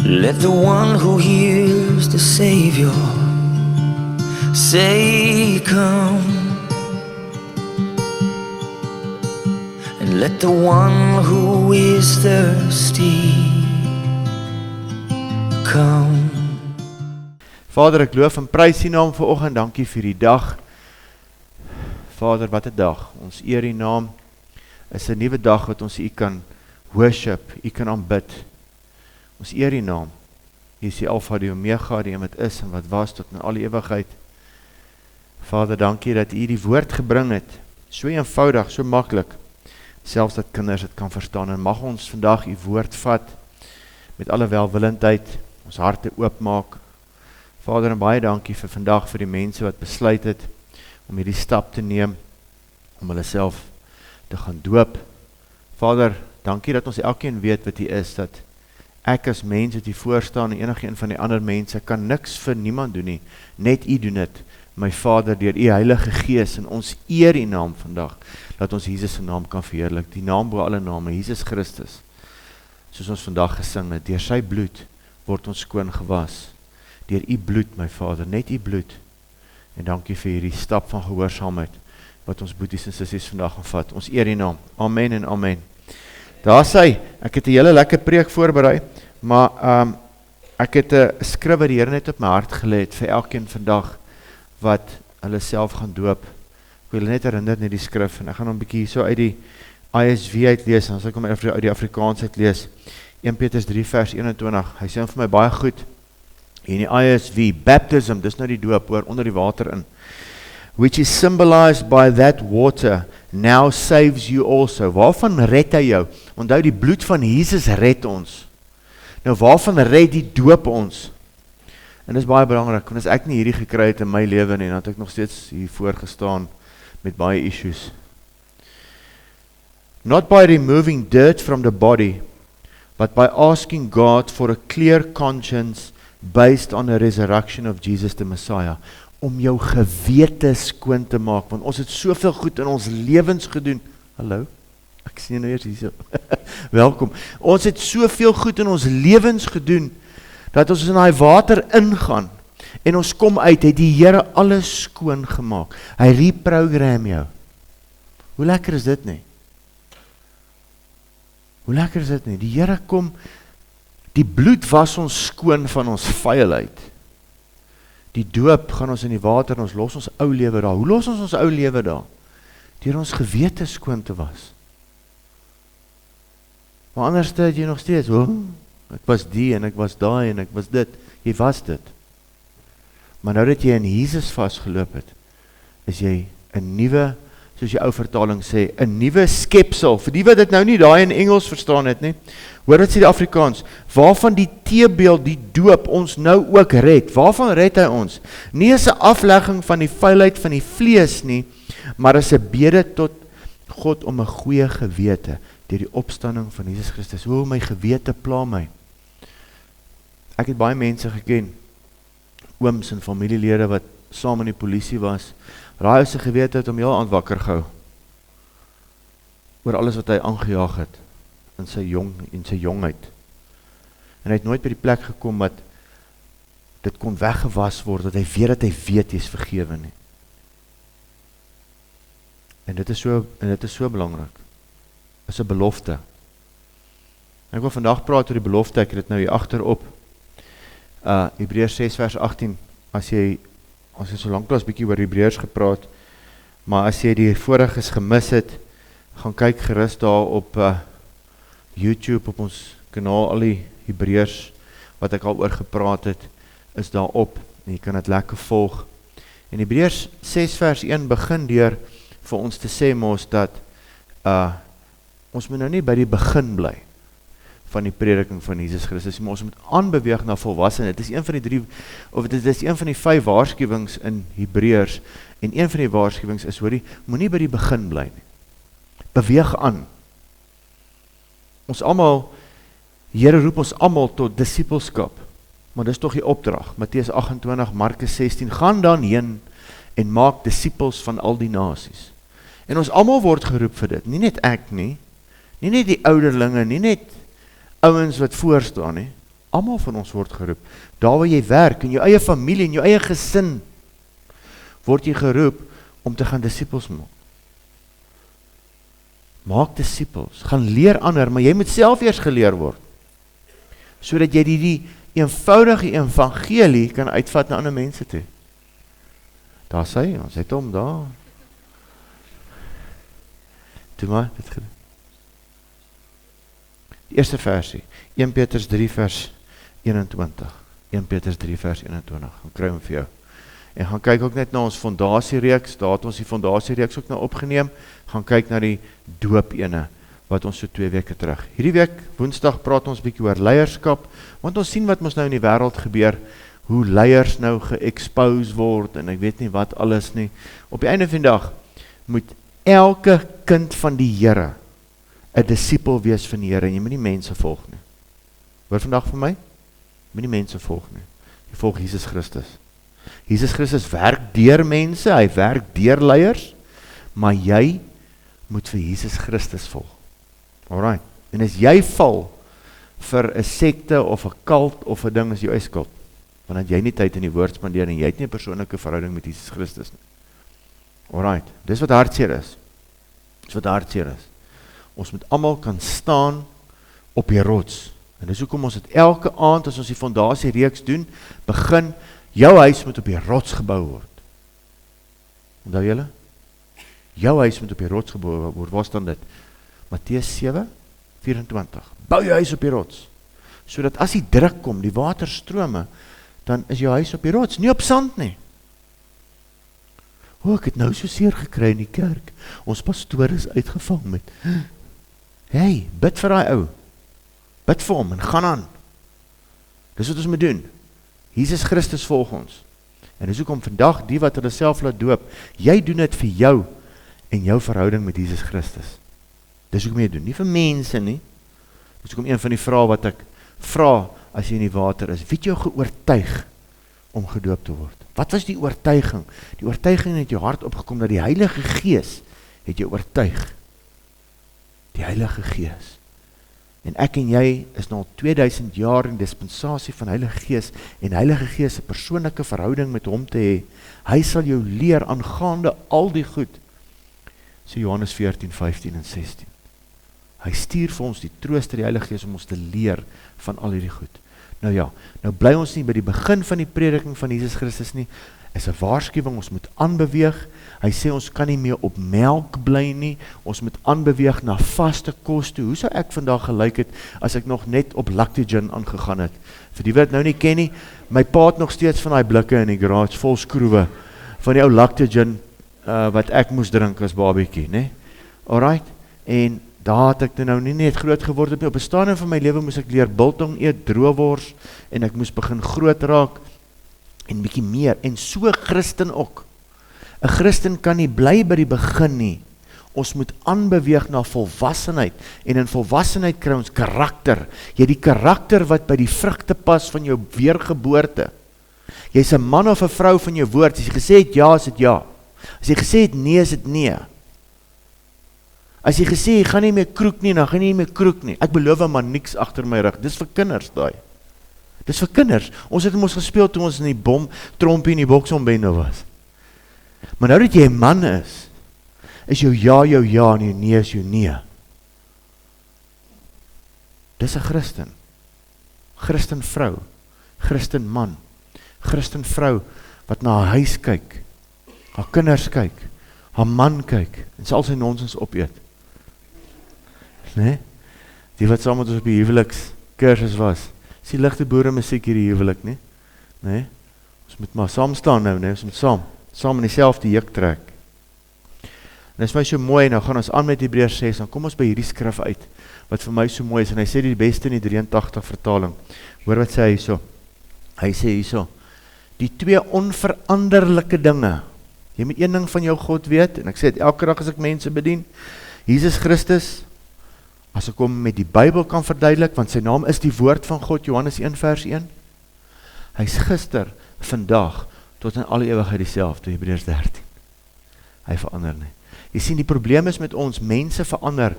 Let the one who hears the Savior say, come. And let the one who is thirsty come. Vader, ek loof en prys U naam vanoggend, dankie vir die dag. Vader, wat 'n dag, ons eer U naam, is 'n nuwe dag wat ons U kan worship, U kan aanbid. Ons eer U naam, U is die Alpha, die Omega, die een wat is en wat was tot in alle ewigheid. Vader, dankie dat U die woord gebring het, so eenvoudig, so maklik, selfs dat kinders het kan verstaan, en mag ons vandag U woord vat, met alle welwillendheid, ons harte oopmaak. Vader, en baie dankie vir vandag, vir die mense wat besluit het, om hierdie stap te neem, om hulle self te gaan doop. Vader, dankie dat ons elkeen weet wat U is, dat ek as mens wat U voorstaan, en enige een van die ander mense, kan niks vir niemand doen nie, net U doen het, my Vader, deur U Heilige Gees, en ons eer U naam vandag, dat ons Jesus se naam kan verheerlik, die naam bo alle name, Jesus Christus, soos ons vandag gesing het, deur sy bloed, word ons skoon gewas, deur U bloed, my Vader, net U bloed, en dankie vir hierdie stap van gehoorsaamheid, wat ons boeties en sissies vandag gaan vat, ons eer U naam, amen en amen. Daar sê, ek het 'n hele lekker preek voorberei, maar ek het 'n skrif wat die Here net op my hart gelê het, vir elkeen vandag, wat hulle self gaan doop. Ek wil net herinner net die skrif, en ek gaan hom 'n bietjie so uit die ISV uitlees, en as ek hom uit die Afrikaans uitlees, 1 Petrus 3 vers 21, hy sê vir my baie goed, in die ISV, baptism, dis nou die doop, hoor, onder die water in, which is symbolized by that water, now saves you also. Waarvan red hy jou? Onthou, die bloed van Jesus red ons. Nou, waarvan red die doop ons? En dis baie belangrik, want as ek nie hierdie gekry het in my lewe nie, dan het ek nog steeds hier voorgestaan met baie issues. Not by removing dirt from the body, but by asking God for a clear conscience based on the resurrection of Jesus the Messiah, om jou gewete skoon te maak, want ons het soveel goed in ons lewens gedoen. Hallo? Ek sien nou eers hier so. Welkom. Ons het soveel goed in ons lewens gedoen, dat ons in die water ingaan, en ons kom uit, het die Here alles skoon gemaak. Hy reprogram jou. Hoe lekker is dit nie? Hoe lekker is dit nie? Die Here kom, die bloed was ons skoon van ons vuilheid. Die doop gaan ons in die water, en ons los ons ou lewe daar. Hoe los ons ou lewe daar? Deur ons gewete skoon te was. Maar anders het jy nog steeds, ek was die, en ek was daai, en ek was dit. Jy was dit. Maar nou dat jy in Jesus vastgeloop het, is jy 'n nuwe, soos die ou vertaling sê, 'n nuwe skepsel. Vir die wat dit nou nie daai in Engels verstaan het nie, hoor wat sê die Afrikaans, waarvan die teebeeld, die doop, ons nou ook red. Waarvan red hy ons? Nie as 'n aflegging van die vuilheid van die vlees nie, maar as 'n bede tot God om 'n goeie gewete, deur die opstanding van Jesus Christus. O, my gewete pla my. Ek het baie mense geken, ooms en familielede wat saam in die polisie was, raai sy gewete het hom heel aand wakker gehou, oor alles wat hy aangejaag het, in sy jongheid. En hy het nooit by die plek gekom dat dit kon weggewas word, dat hy weet hy is vergewe nie. En dit is so belangrik. Is 'n belofte. Ek wil vandag praat oor die belofte, ek het dit nou hier agterop. Hebreërs 6 vers 18, as jy so lanklaas bietjie oor Hebreërs gepraat, maar as jy die voriges gemis het, gaan kyk gerus daar op YouTube, op ons kanaal, al die Hebreërs, wat ek al oor gepraat het, is daar op, en jy kan dit lekker volg. En Hebreërs 6 vers 1 begin deur vir ons te sê mos dat, ons moet nou nie by die begin bly, van die prediking van Jesus Christus, maar ons moet aanbeweeg na volwassenheid. Dit is een van die 3, of dit is een van die 5 waarskuwings in Hebreërs, en een van die waarskuwings is, hoorie, moet nie by die begin bly nie. Beweeg aan. Ons almal, Here roep ons almal tot disipelskap, maar dis tog die opdrag, Matteus 28, Markus 16, gaan dan heen, en maak disipels van al die nasies. En ons almal word geroep vir dit, nie net ek nie, nie net die ouderlinge, nie net ouens wat voorstaan nie, Almal van ons word geroep. Daar waar jy werk, in jou eie familie, in jou eie gesin, word jy geroep om te gaan disippels maak. Maak disippels, gaan leer ander, maar jy moet self eers geleer word. Sodat jy die eenvoudige evangelie kan uitvat na ander mense toe. Daar sê hy, ons het hom daar. Toe maar, dit gedoen. Die eerste versie, 1 Petrus 3 vers 21. 1 Petrus 3 vers 21, gaan kry hom vir jou. En gaan kyk ook net na ons fondasiereeks, daar het ons die fondasiereeks ook nou opgeneem, gaan kyk na die doop ene, wat ons so 2 weke terug. Hierdie week, woensdag, praat ons bietjie oor leierskap, want ons sien wat ons nou in die wêreld gebeur, hoe leiers nou ge-expose word, en ek weet nie wat alles nie. Op die einde van die dag, moet elke kind van die Here 'n disipel wees van die Here, en jy moet nie mense volg nie. Hoor vandag van my? Jy moet nie mense volg nie. Jy volg Jesus Christus. Jesus Christus werk deur mense, hy werk deur leiers, maar jy moet vir Jesus Christus volg. Alright, en as jy val vir 'n sekte of 'n kult of 'n ding, is jou eie skuld, want jy nie tyd in die woord spandeer en jy het nie 'n persoonlike verhouding met Jesus Christus nie. Alright, dis wat hartseer is. Dis wat hartseer is. Ons moet almal kan staan op die rots. En dis hoekom ons het elke aand, as ons die fondasie reeks doen, begin, jou huis moet op die rots gebou word. Onthou julle? Jou huis moet op die rots gebou word. Waar staan dit? Matteus 7:24. Bou jou huis op die rots. Sodat as die druk kom, die waterstrome, dan is jou huis op die rots, nie op sand nie. Ek het nou so seer gekry in die kerk. Ons pastoor is uitgevang met, hey, bid vir daai ou. Bid vir hom en gaan aan. Dis wat ons moet doen. Jesus Christus volg ons. En dis hoekom vandag die wat hulle self laat doop, jy doen dit vir jou en jou verhouding met Jesus Christus. Dis hoekom jy doen, nie vir mense nie. Dis hoekom een van die vrae wat ek vra as jy in die water is, wie het jou geoortuig om gedoop te word? Wat was die oortuiging? Die oortuiging het jou hart opgekom dat die Heilige Gees het jou oortuig. Die Heilige Gees. En ek en jy is nou al 2000 jaar in dispensasie van Heilige Gees, en Heilige Gees 'n persoonlike verhouding met hom te hê. Hy sal jou leer aangaande al die goed. So Johannes 14, 15 en 16. Hy stuur vir ons die trooster, die Heilige Gees, om ons te leer van al hierdie goed. Nou ja, nou bly ons nie by die begin van die prediking van Jesus Christus nie, is 'n waarskuwing, ons moet aanbeweeg. Hy sê ons kan nie meer op melk bly nie, ons moet aanbeweeg na vaste kos toe. Hoe sou ek vandag gelyk het as ek nog net op Lactogen aangegaan het? Vir die wat nou nie ken nie, my pa het nog steeds van daai blikke in die garage vol skroewe van die ou Lactogen wat ek moes drink as babietjie, né? Alright, en daar het ek nou nie net groot geword op die stadium van my lewe moes ek leer biltong eet, droewors, en ek moes begin groot raak, en bietjie meer, en so Christen ook. 'n Christen kan nie bly by die begin nie. Ons moet aanbeweeg na volwassenheid, en in volwassenheid kry ons karakter. Jy het die karakter wat by die vrugte pas van jou weergeboorte. Jy's 'n man of 'n vrou van jou woord. As jy gesê het ja, is dit ja. As jy gesê het nee, is dit nee. As jy gesê, jy gaan nie meer kroek nie, dan gaan jy nie meer kroek nie. Ek beloof maar niks agter my rug. Dis vir kinders daai. Dis vir kinders. Ons het ons gespeel toe ons in die bom, trompie in die boksombende was. Maar nou dat jy 'n man is jou ja en jou nee is jou nee. Dis 'n Christen. Christen vrou, Christen man, Christen vrou wat na haar huis kyk, haar kinders kyk, haar man kyk, en sal sy nonsens opeet. Nee? Die wat saam met ons op die huwelikskursus was, is die ligte boere musiek hierdie huwelik, nie? Nee? Ons moet maar saam staan nou, nee? Ons moet saam in dieselfde juk trek. En dit is my so mooi, nou gaan ons aan met Hebreërs 6, dan kom ons by hierdie skrif uit, wat vir my so mooi is, en hy sê die beste in die 83 vertaling. Hoor wat sê hy so? Hy sê hier so, die twee onveranderlike dinge, jy moet een ding van jou God weet, en ek sê het elke dag as ek mense bedien, Jesus Christus, as ek hom met die Bybel kan verduidelik, want sy naam is die woord van God, Johannes 1 vers 1, hy is gister, vandag, tot in alle ewigheid dieselfde, Hebreërs 13, hy verander nie. Jy sien, die probleem is met ons, mense verander,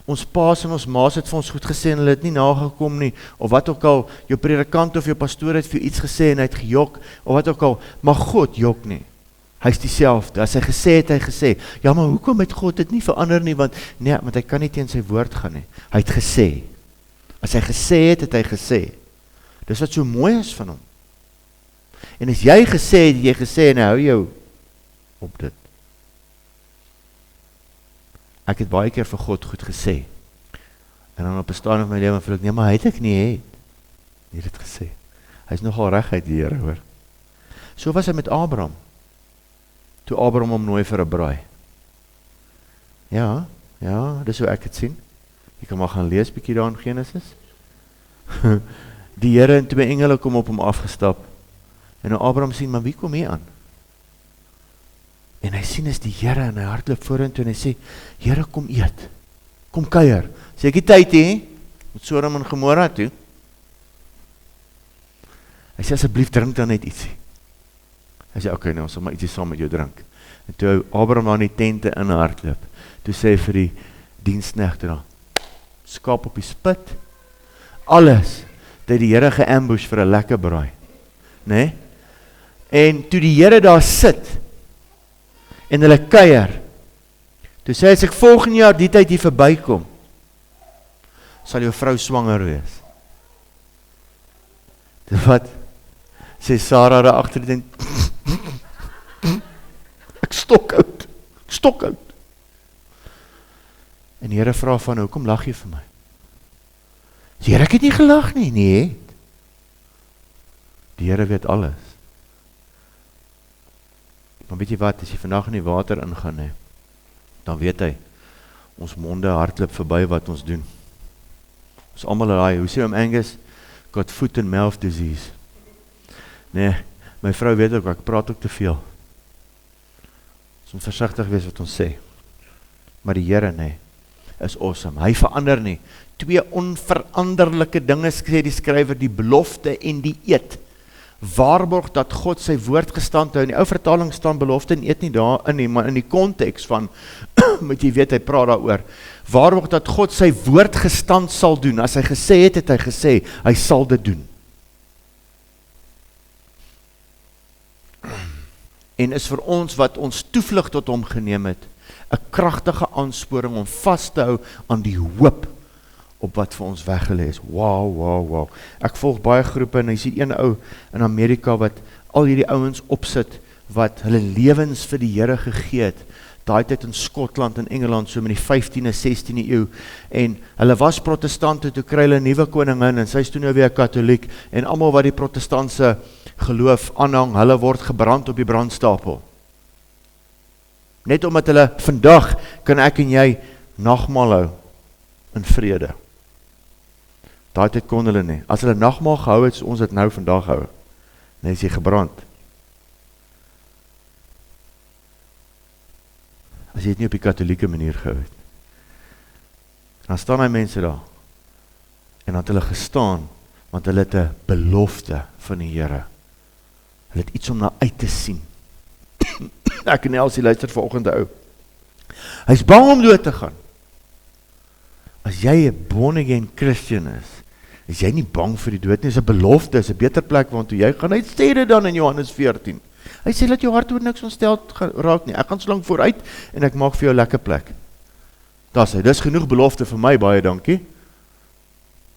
Ons paas en ons maas het vir ons goed gesê en hulle het nie nagekom nie, of wat ook al, jou predikant of jou pastoor het vir jou iets gesê en hy het gejok, of wat ook al, maar God jok nie. Hy is dieselfde, as hy gesê het, hy gesê, ja maar hoekom het God dit nie verander nie, want hy kan nie teen sy woord gaan nie, hy het gesê, as hy gesê het, het hy gesê, dis wat so mooi is van hom, en as jy gesê het, jy gesê, en hy hou jou op dit. Ek het baie keer vir God goed gesê, en dan op 'n stadium van my lewe voel ek, nee, maar hy het ek nie het dit gesê, hy is nogal reguit die Here, hoor. So was hy met Abraham, toe Abraham hom nooi vir 'n braai. Ja, dis hoe ek het sien. Jy kan maar gaan lees bietjie daar in Genesis. Die Here en 2 engele kom op hom afgestap, en nou Abraham sien, maar wie kom hier aan? En hy sien is die Here, en hy hardloop vorentoe, en hy sê, Here, kom eet, kom kuier, sê ek die tyd hê, met Sodom en Gomorra toe. Hy sê, asseblief drink dan net ietsie. Hy sê, okay, nou, ons sal maar ietsie saam met jou drink. En toe Abraham aan die tente in hardloop, toe sê hy vir die diensknegte dan, skaap op die spit, alles, dat die Here geambush vir 'n lekker braai, né? En toe die Here daar sit, en hulle kuier, toe sê hy, as ek volgende jaar die tyd hier verbykom, sal jou vrou swanger wees. Dis wat, sê Sarah daar agter die ding, ek stok oud. En die Here vra van, hoekom lag jy vir my? Die Here, ek het nie gelag nie, nee. Die Here weet alles. Maar weet jy wat, as jy vandag in die water ingaan, nee, dan weet hy, ons monde hardloop verby wat ons doen. Ons almal raai, hoe sê hom Angus? Got foot and mouth disease. Nee, my vrou weet ook, ek praat ook te veel. Ons moet versigtig wees wat ons sê. Maar die Here, nee, is awesome. Hy verander nie. 2 onveranderlike dinge, sê die skrywer, die belofte en die eed. Waarborg dat God sy woord gestand hou. In die ou vertaling staan belofte en eed nie daarin nie, maar in die konteks van, moet jy weet, hy praat daaroor. Waarborg dat God sy woord gestand sal doen. As hy gesê het, het hy gesê, hy sal dit doen. En is vir ons wat ons toevlug tot hom geneem het, 'n kragtige aansporing om vas te hou aan die hoop op wat vir ons weggelê is. Wow. Ek volg baie groepe en jy sien een ou in Amerika wat al hierdie ouens opsit wat hulle lewens vir die Here gegee het. Daai tyd in Skotland en Engeland so met die 15de, 16de eeu en hulle was protestante, toe kry hulle 'n nuwe koningin en sy is toe nou weer katoliek en almal wat die protestantse geloof aanhang, hulle word gebrand op die brandstapel. Net omdat hulle vandag kan ek en jy nagmaal hou in vrede. Daai tyd kon hulle nie. As hulle nagmaal gehou het, ons het nou vandag hou. Dan is jy gebrand. As jy het nie op die katholieke manier gehou het. Dan staan hy mense daar. En dan het hulle gestaan, want hulle het 'n belofte van die Here. Hulle het iets om na uit te sien. Ek en Elsie luister vanoggend ou. Hy's bang om dood te gaan. As jy 'n born again Christian is jy nie bang vir die dood nie, is 'n belofte, is 'n beter plek waartoe jy gaan. Hy sê dit dan in Johannes 14. Hy sê dat jou hart oor niks ontstel raak nie. Ek gaan so lank vooruit en ek maak vir jou 'n lekker plek. Dis genoeg belofte vir my, baie dankie.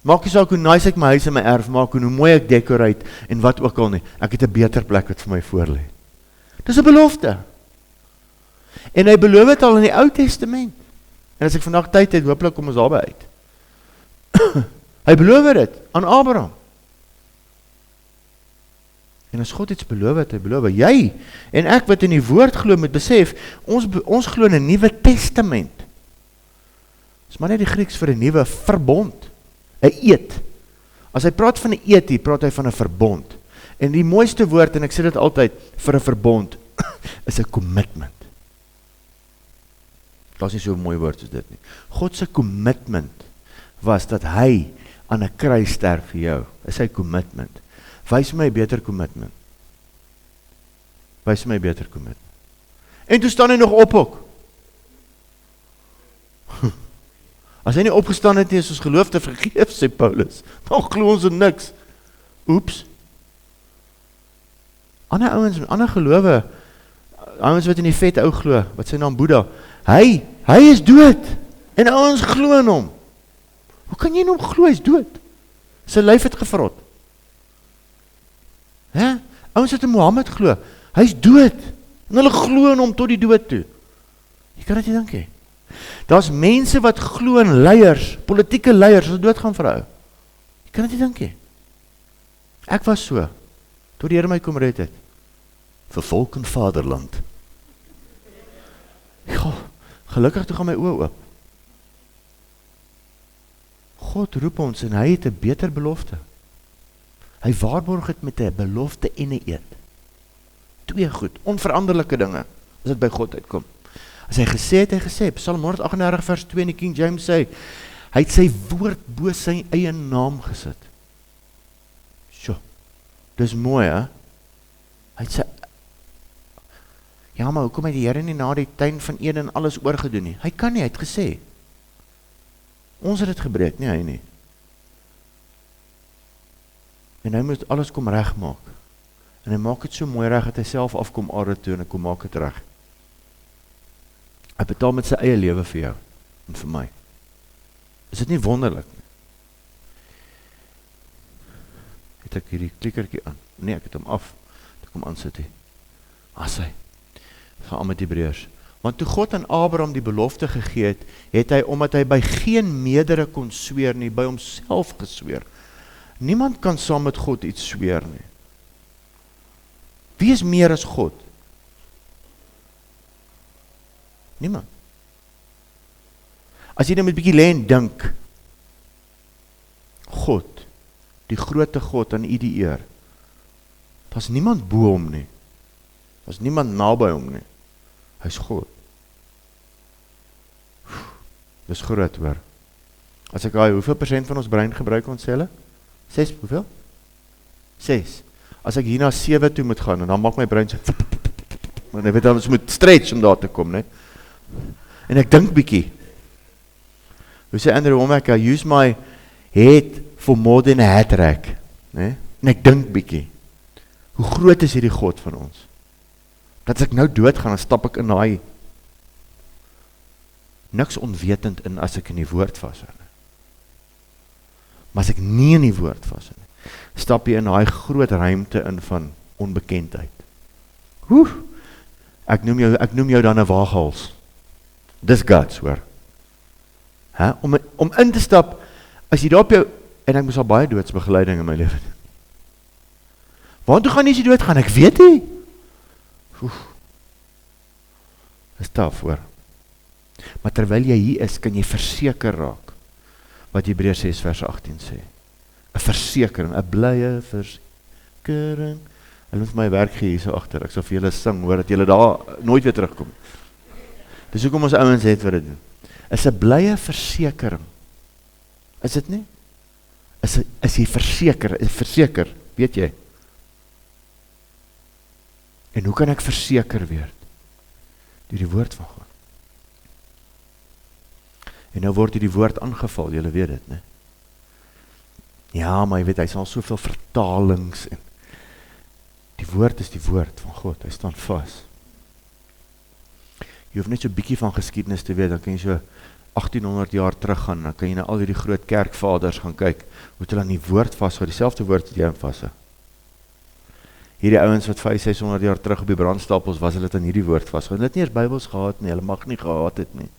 Maak nie saak hoe nice ek my huis en my erf maak en hoe mooi ek decorate en wat ook al nie. Ek het 'n beter plek wat vir my voorlê. Dis 'n belofte. En hy beloof dit al in die Ou Testament. En as ek vandag tyd het, hooplik kom ons daarby uit. Hy beloof dit aan Abraham. En as God iets beloof het, hy beloof, jy en ek wat in die woord glo moet besef, ons glo in 'n Nuwe Testament. Dis maar net die Grieks vir 'n nuwe verbond, 'n eed. As hy praat van 'n eed hier, praat hy van 'n verbond. En die mooiste woord, en ek sê dit altyd, vir 'n verbond, is 'n commitment. Dat is nie so 'n mooi woord soos dit nie. God se commitment was dat hy aan 'n kruis sterf vir jou. Is sy commitment. Wys my 'n beter commitment. Wys my 'n beter commitment. En toe staan hy nog op ook. As hy nie opgestaan het nie, is ons geloof te vergeef, sê Paulus. Dan glo ons in niks. Oeps. Ander ouens, ander gelowe, ouens wat in die vet ou glo, wat sy naam Boeddha, hy is dood, en ouens glo in hom. Hoe kan jy in hom glo, hy is dood? Sy lyf het gevrot. Ouens wat in Mohammed glo, hy is dood, en hulle glo in hom tot die dood toe. Jy kan dit nie dink hê. Daar's mense wat glo in leiers, politieke leiers, wat doodgaan vir ou. Jy kan dit nie dink hê. Ek was so, tot die Here my kom red het. Vir volk en vaderland. Ja, gelukkig toe gaan my oë oop. God roep ons en hy het 'n beter belofte. Hy waarborg het met 'n belofte en 'n eed. Twee goed, onveranderlike dinge, as dit by God uitkom. As hy gesê het, hy gesê, Psalm 138 vers 2 in die King James sê, hy het sy woord bo sy eie naam gesit. Sjoe, dis mooi, hè? Hy het sy, ja, maar hoekom het die Here nie na die tuin van Eden alles oorgedoen nie? Hy kan nie, hy het gesê. Ons het dit gebreek, nie hy nie. En hy moet alles kom regmaak. En hy maak het so mooi reg, dat hy self afkom aarde toe, en hy kom maak het reg. Hy betaal met sy eie lewe vir jou, en vir my. Is dit nie wonderlik nie? Het ek hierdie klikkertjie aan? Nee, ek het hom af. Ek kom aansit hier. As hy. Gaan aan met Hebreërs. Want toe God aan Abraham die belofte gegee het, het hy, omdat hy by geen meerdere kon sweer nie, by homself gesweer. Niemand kan saam met God iets sweer nie. Wie is meer as God? Niemand. As jy nou met bietjie lê en dink, God, die grootte God, aan U die eer, daar's niemand bo hom nie, daar's niemand naby hom nie, hy is God. Dis groot hoor. As ek hoeveel persent van ons brein gebruik ons selle? 6, hoeveel? 6. As ek hier na 7 toe moet gaan, en dan maak my brein so, maar ek weet dan, ons moet stretch om daar te kom, nee? En ek dink bietjie, hoe sê Andrew Wommack, I use my head for more than a hat rack, nee? En ek dink bietjie, hoe groot is hierdie God van ons? Dat as ek nou dood gaan, dan stap ek in daai niks onwetend in as ek in die woord vashou. Maar as ek nie in die woord vashou, stap jy in daai groot ruimte in van onbekendheid. Ek noem jou dan 'n waaghals. Dis God's, hoor. Om in te stap, as jy daar op jou, en ek moes al baie doodsbegeleiding in my lewe. Waartoe gaan jy as jy dood gaan? Ek weet nie. Dis taaf, hoor. Maar terwyl jy hier is, kan jy verseker raak, wat Hebreërs 6 vers 18 sê. 'n versekering, 'n blye versekering. Hulle moet my werk gee hier so agter. Ek sal vir julle sing, hoor, dat julle daar nooit weer terugkom. Dis hoekom ons ouens het wat dit doen. Is 'n blye versekering. Is dit nie? Is jy verseker, weet jy? En hoe kan ek verseker wees? Deur die woord van God. En nou word die woord aangeval, julle weet dit, né? Ja, maar jy weet, hy is al soveel vertalings en die woord is die woord van God, hy staan vas. Jy hoef net so bietjie van geskiedenis te weet, dan kan jy so 1800 jaar terug gaan, dan kan jy na al die groot kerkvaders gaan kyk, hoe het hulle aan die woord vashou, dieselfde woord wat jy aan vashou. Hierdie ouens wat 500-600 jaar terug op die brandstapels was, hulle het aan hierdie woord vashou. Hulle het nie eers Bybels gehad nie, hulle mag nie gehad het nie.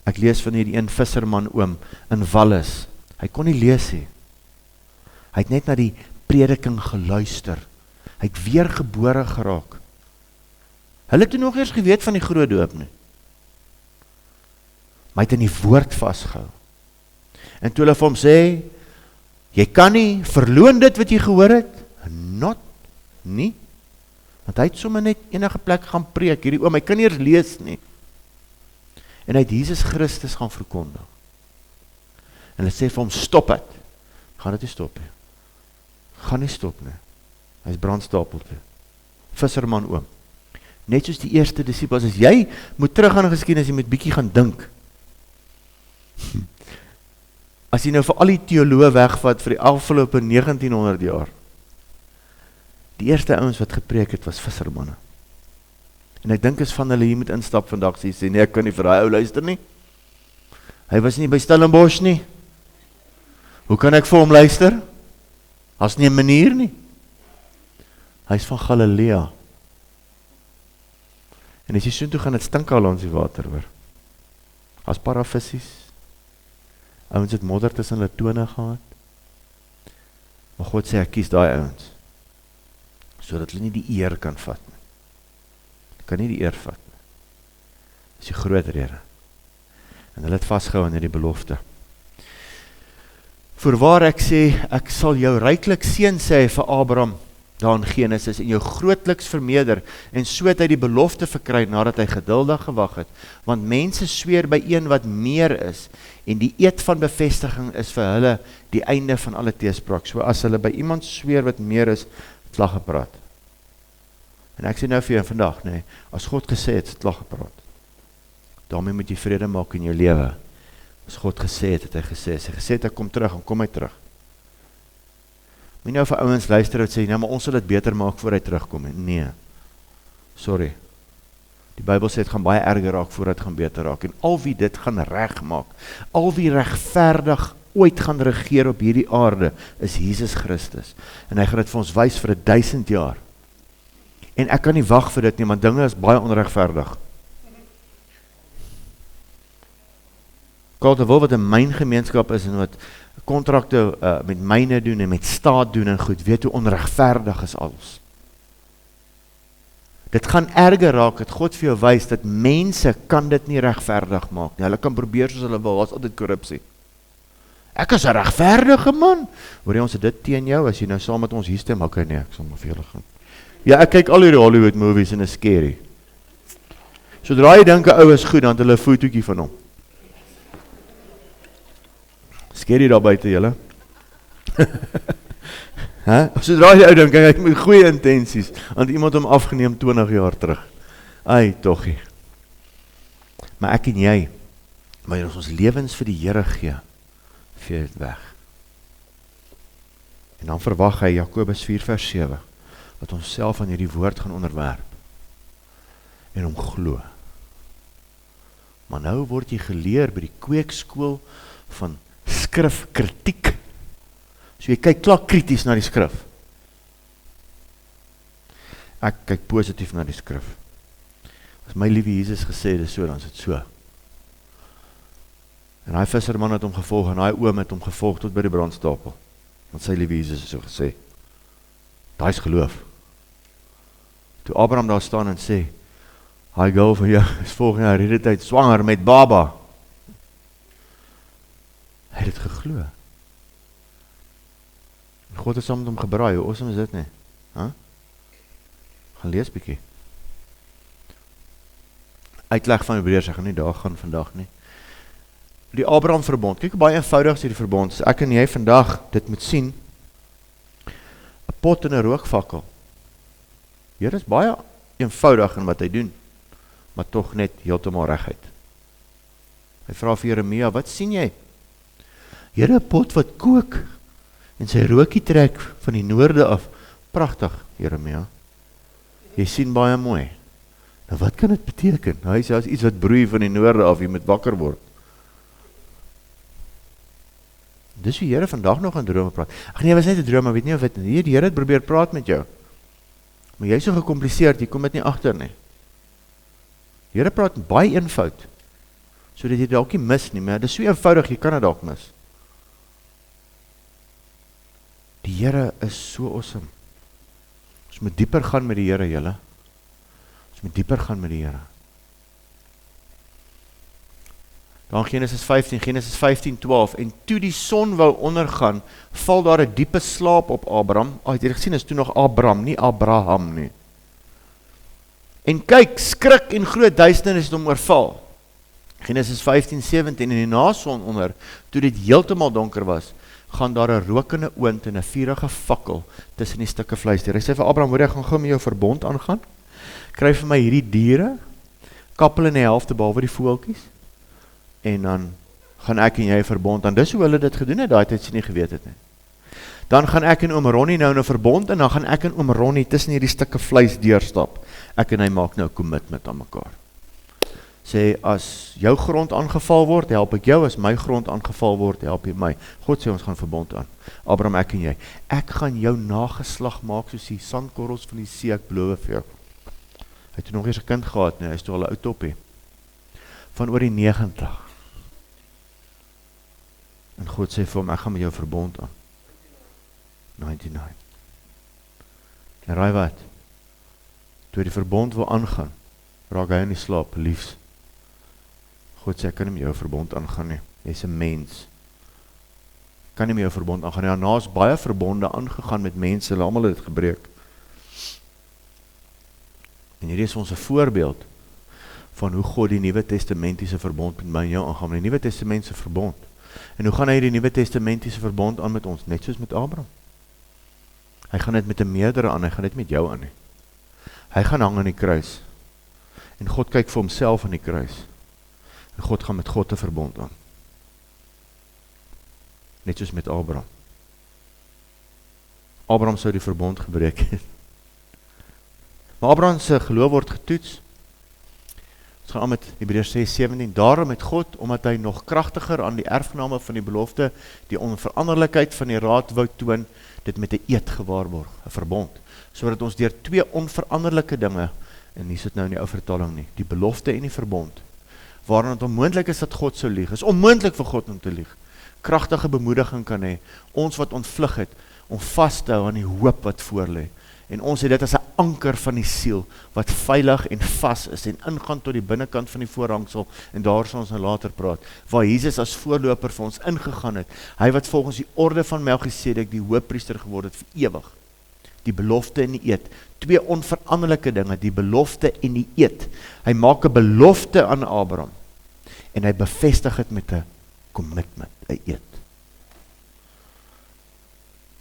Ek lees van hierdie een visserman oom in Wallis. Hy kon nie lees nie. Hy het net na die prediking geluister. Hy het weergebore geraak. Hulle het toe nog eers geweet van die groot doop nie. Maar hy het in die woord vasgehou. En toe hulle vir hom sê, jy kan nie verloon dit wat jy gehoor het, nie, want hy het sommer net enige plek gaan preek, hierdie oom, hy kan nie eers lees nie. En hy het Jesus Christus gaan verkondig. En hulle sê vir hom, stop het. Gaan dit nie stop nie. Gaan nie stop nie. Hy is brandstapel toe. Visserman oom. Net soos die eerste disciples, as jy moet terug aan geskiedenis, jy moet bietjie gaan dink. As jy nou vir al die teoloë wegvat vir die afgelope 1900 jaar, die eerste ouens wat gepreek het was vissermanne. En ek dink is van hulle hier moet instap vandag, sê, nee, ek kan nie vir hy ou luister nie. Hy was nie by Stellenbosch nie. Hoe kan ek vir hom luister? As nie 'n manier nie. Hy is van Galilea. En as jy soontoe gaan, het stink al langs die water hoor. As paravissies. Ouens het modder tussen hulle tone gehad. Maar God sê, ek kies daai ouens. Sodat hulle nie die eer kan vat nie. Kan nie die eer vat nie. Dis die groot rede. En hulle het vastgehou in die belofte. Voorwaar ek sê, ek sal jou ryklik seën sê vir Abraham, daar in Genesis, en jou grootliks vermeerder, en so het hy die belofte verkry, nadat hy geduldig gewag het, want mense sweer by een wat meer is, en die eed van bevestiging is vir hulle die einde van alle teespraak, so as hulle by iemand sweer wat meer is, het lag gepraat. En ek sê nou vir jou vandag, nee, as God gesê het lag gepraat. Daarmee moet jy vrede maak in jou lewe. As God gesê het hy gesê. As hy gesê het, ek kom terug, en kom hy terug. Moet nou vir ouens luister wat sê, nou, maar ons sal dit beter maak voor hy terugkom. Nee, sorry. Die Bybel sê, het gaan baie erger raak voor het gaan beter raak. En al wie dit gaan reg maak, al wie regverdig ooit gaan regeer op hierdie aarde, is Jesus Christus. En hy gaan dit vir ons wys vir 1000 jaar. En ek kan nie wag vir dit nie, want dinge is baie onregverdig. Carletonville wat 'n myngemeenskap is en wat kontrakte met myne doen en met staat doen en goed, weet hoe onregverdig is alles. Dit gaan erger raak, dat God vir jou wys, dat mense kan dit nie regverdig maak nie. Hulle kan probeer soos hulle wil, was altyd korrupsie. Ek is 'n regverdige man. Hoor jy, ons het dit teen jou, as jy nou saam met ons hier stem, okay, nee, ek sal maar vir julle gaan. Ja, ek kyk al hierdie Hollywood movies en is scary. Sodra jy dink 'n ou is goed, dan het hulle 'n fotootjie van hom. Scary daar buite julle. Sodra jy ou dink, ek met goeie intensies, want iemand hom afgeneem 20 jaar terug. Ai, togie. Maar ek en jy, wanneer ons lewens vir die Here gee, vee dit weg. En dan verwag hy, Jakobus 4 vers 7, wat ons self aan hierdie woord gaan onderwerp, en hom glo. Maar nou word jy geleer by die kweekskool van skrifkritiek. So jy kyk klaar krities na die skrif. Ek kyk positief na die skrif. As my liewe Jesus gesê het, is so, dan is dit so. En hy visserman het hom gevolg, en hy oom het hom gevolg tot by die brandstapel. Want sy liewe Jesus het so gesê. Daai is geloof. Toe Abraham daar staan en sê, hy girl van jou is volgende jaar hierdie tyd swanger met baba. Hy het het geglo. God het saam met hom gebraai, hoe awesome is dit nie? Gaan lees bietjie. Uitleg van Hebreërs, ek gaan nie daar gaan vandag nie. Die Abraham verbond, kyk hoe baie eenvoudig is hierdie verbond, as ek en jy vandag dit moet sien, 'n pot en 'n rookvakkel. Here is baie eenvoudig in wat hy doen, maar tog net heeltemal reguit. Hy vra vir Jeremia, wat sien jy? Here, 'n pot wat kook, en sy rookie trek van die noorde af. Pragtig, Jeremia. Jy sien baie mooi. Nou wat kan dit beteken? Hy sê, as iets wat broei van die noorde af, jy moet wakker word. Dis hoe Here vandag nog aan drome praat. Ag nee, was net 'n droom, maar weet nie of dit nie. Die Here het probeer praat met jou. Maar jy is so gecompliseerd, jy kom dit nie agter nie. Die Here praat baie eenvoud, sodat jy dalk nie mis nie, maar dit is so eenvoudig, jy kan dit dalk mis. Die Here is so awesome. Ons moet dieper gaan met die Here, julle. Ons moet dieper gaan met die Here. Dan Genesis 15:12, en toe die son wou ondergaan, val daar 'n diepe slaap op Abraham. Het jy gesien, is toe nog Abraham, nie Abraham nie. En kyk, skrik en groot duisternis het hom oorval. Genesis 15:17, en die nason onder, toe dit heeltemal donker was, gaan daar 'n rokende oond en 'n vurige fakkel tussen die stukke vleis. Hy sê vir Abraham, hoor jy, gaan gou met jou verbond aangaan, kry vir my hierdie diere, kap hulle in die helfte behalwe die voeltjies, en dan gaan ek en jy 'n verbond aan. Dis hoe hulle dit gedoen het, daai tyd sy nie geweet het nie. Dan gaan ek en oom Ronnie nou 'n verbond, en dan gaan ek en oom Ronnie tussen hierdie stukke vleis deurstap. Ek en hy maak nou 'n commitment aan mekaar. Sê, as jou grond aangeval word, help ek jou, as my grond aangeval word, help jy my. God sê, ons gaan verbond aan. Abraham, ek en jy. Ek gaan jou nageslag maak, soos die sandkorrels van die see, ek beloof vir jou. Hy het nog eens 'n kind gehad, nee, hy is toe al 'n ou toppie. Van oor die 90. En God sê vir hom, ek gaan met jou verbond aan. 99. En raai wat? Toe die verbond wil aangaan, raak hy in die slaap, liefs. God sê, ek kan nie met jou verbond aangaan nie. Jy is 'n mens. Kan nie met jou verbond aangaan nie. Daarna is baie verbonde aangegaan met mense, hulle almal het dit gebreek. En hierdie is ons 'n voorbeeld van hoe God die Nuwe Testamentiese verbond met my en jou aangaan, die Nuwe Testamentiese verbond. En hoe gaan hy die Nuwe Testamentiese verbond aan met ons? Net soos met Abraham. Hy gaan dit met 'n meerdere aan, hy gaan dit met jou aan nie. Hy gaan hang aan die kruis. En God kyk vir homself aan die kruis. En God gaan met God 'n verbond aan. Net soos met Abraham. Abraham sou die verbond gebreek het. Maar Abraham se geloof word getoets. Ons gaan aan met Hebreërs 6:17. Daarom het God, omdat hy nog kragtiger aan die erfgename van die belofte, die onveranderlikheid van die raad wou toon, dit met 'n eed gewaarborg, 'n verbond, sodat ons deur twee onveranderlike dinge, en hier sit nou in die ou vertaling nie, die belofte en die verbond, waarin het onmoontlik is dat God sou lieg, is onmoontlik vir God om te lieg, kragtige bemoediging kan hê, ons wat ontvlug het, om vas te hou aan die hoop wat voor lê. En ons het dit as 'n anker van die siel, wat veilig en vas is, en ingaan tot die binnekant van die voorhangsel, en daar sal ons nou later praat, waar Jesus as voorloper vir ons ingegaan het, hy wat volgens die orde van Melchisedek die hoëpriester geword het vir ewig, die belofte en die eed, twee onveranderlike dinge, die belofte en die eed, hy maak 'n belofte aan Abraham, en hy bevestig het met 'n commitment, 'n eed,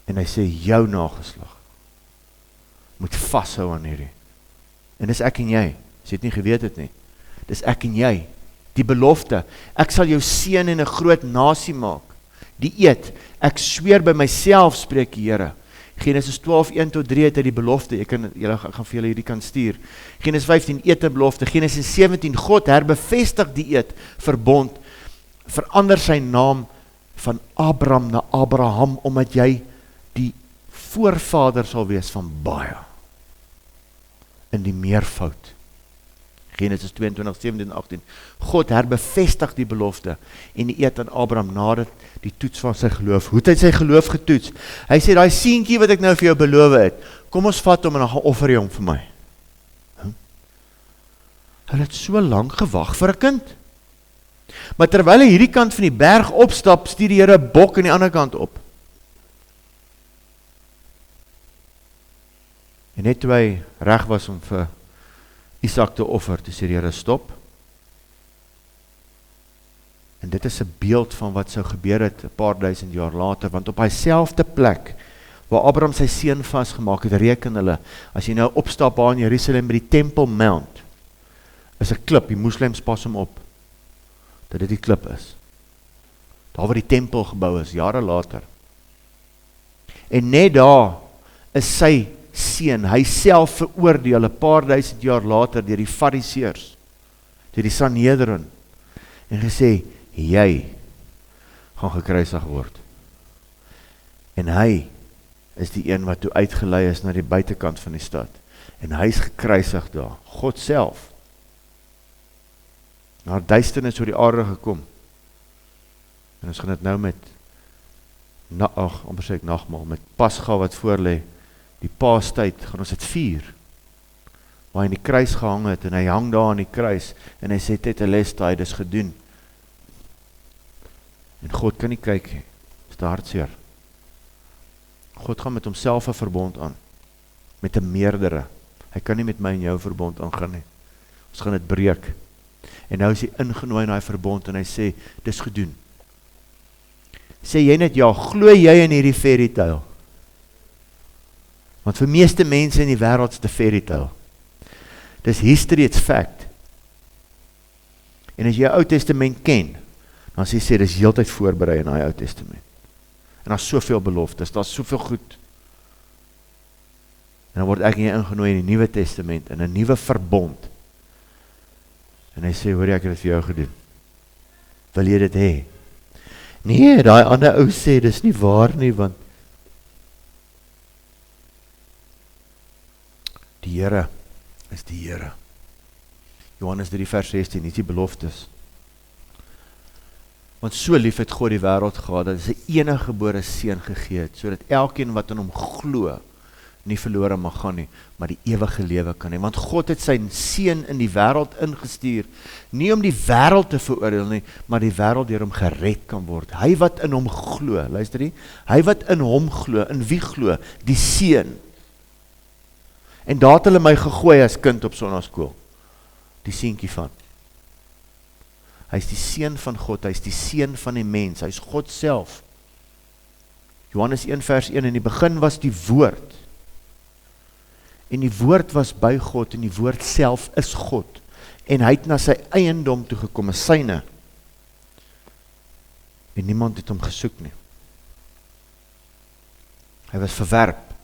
en hy sê, jou nageslag, moet vashou aan hierdie. En dis ek en jy, as jy het nie geweet het nie, dis ek en jy, die belofte, ek sal jou seën en 'n groot nasie maak, die eed, ek sweer by myself, spreek die Here, Genesis 12:1-3 het hy die belofte, ek gaan vir julle hierdie kan stuur, Genesis 15, eed en belofte, Genesis 17, God herbevestig die eed, verbond, verander sy naam van Abram na Abraham, omdat jy die voorvader sal wees van baie, in die meervoud. Genesis 22:17-18. God herbevestig die belofte en die eed aan Abraham nadat die toets van sy geloof. Hoe het hy sy geloof getoets? Hy sê, daai seentjie wat ek nou vir jou beloof het, kom ons vat hom en dan gaan offer jy hom vir my. Hulle het so lank gewag vir 'n kind. Maar terwyl hy hierdie kant van die berg opstap, stuur die Here 'n bok aan die ander kant op. En net toe hy reg was om vir Isak te offer, toe sê die Here stop. En dit is 'n beeld van wat sou gebeur het 'n paar duisend jaar later, want op hy selfde plek, waar Abraham sy seun vasgemaak het, reken hulle, as jy nou opstap daar in Jerusalem by die Temple Mount, is 'n klip, die moslems pas hom op, dat dit die klip is. Daar waar die tempel gebou is, jare later. En net daar is sy seun, hy self veroordeel 'n paar duisend jaar later deur die Fariseërs, deur die Sanhedrin, en gesê, jy gaan gekruisig word. En hy is die een wat toe uitgelei is na die buitekant van die stad. En hy is gekruisig daar, God self. Na duisternis oor die aarde gekom. En ons gaan dit nou met, amper sê ek nagmaal, met Pasga wat voorlê, die Paastyd, gaan ons dit vier, waar hy in die kruis gehang het, en hy hang daar aan die kruis, en hy sê, tetelestai, dis gedoen. En God kan nie kyk, is te hartseer. God gaan met homself 'n verbond aan, met 'n meerdere. Hy kan nie met my en jou verbond aangaan nie. Ons gaan dit breek. En nou is hy ingenooi in daai verbond, en hy sê, dis gedoen. Sê jy net, ja, glo jy in hierdie fairy tale? Want vir meeste mense in die wêreld is dit 'n fairy tale. Dis history, it's fact. En as jy Ou Testament ken, Dan sê, dis heeltyd voorberei in die Ou Testament. En daar's soveel beloftes, daar's soveel goed. En dan word ek en jy ingenooi in die Nuwe Testament, in 'n nuwe verbond. En hy sê, hoor jy, ek het dit vir jou gedoen. Wil jy dit hê? Nee, daai ander ou sê, dis nie waar nie, want die Here is die Here. Johannes 3 vers 16, is die beloftes. Want so lief het God die wêreld gehad, dat hy sy enige gebore seun gegee het, sodat elkeen wat in hom glo, nie verlore mag gaan nie, maar die ewige lewe kan hê. Want God het sy seun in die wêreld ingestuur, nie om die wêreld te veroordeel nie, maar die wêreld deur hom gered kan word. Hy wat in hom glo, luister nie, hy wat in hom glo, in wie glo? Die seun. En daar het hulle my gegooi as kind op sonnaskool. Die seentjie van. Hy is die seun van God, hy is die seun van die mens, hy is God self. Johannes 1 vers 1, in die begin was die woord. En die woord was by God, en die woord self is God. En hy het na sy eiendom toe gekom, syne. En niemand het hom gesoek nie. Hy was verwerp.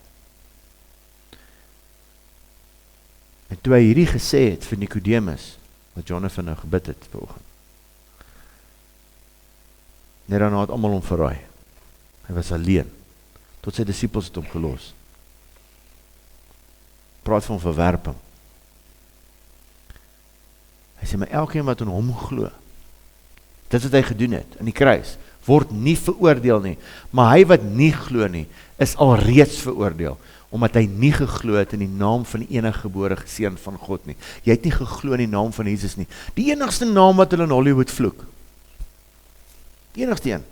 En toe hy hierdie gesê het vir Nicodemus, wat Jonathan nou gebid het vanoggend, net daarna het almal hom verraai. Hy was alleen, tot sy disippels het hom gelos. Praat van verwerping. Hy sê, maar elkeen wat in hom glo, dit wat hy gedoen het, in die kruis, word nie veroordeel nie, maar hy wat nie glo nie, is alreeds veroordeel, omdat hy nie geglo het in die naam van die enige gebore seun van God nie. Jy het nie geglo in die naam van Jesus nie. Die enigste naam wat hulle in Hollywood vloek. Die enigste een.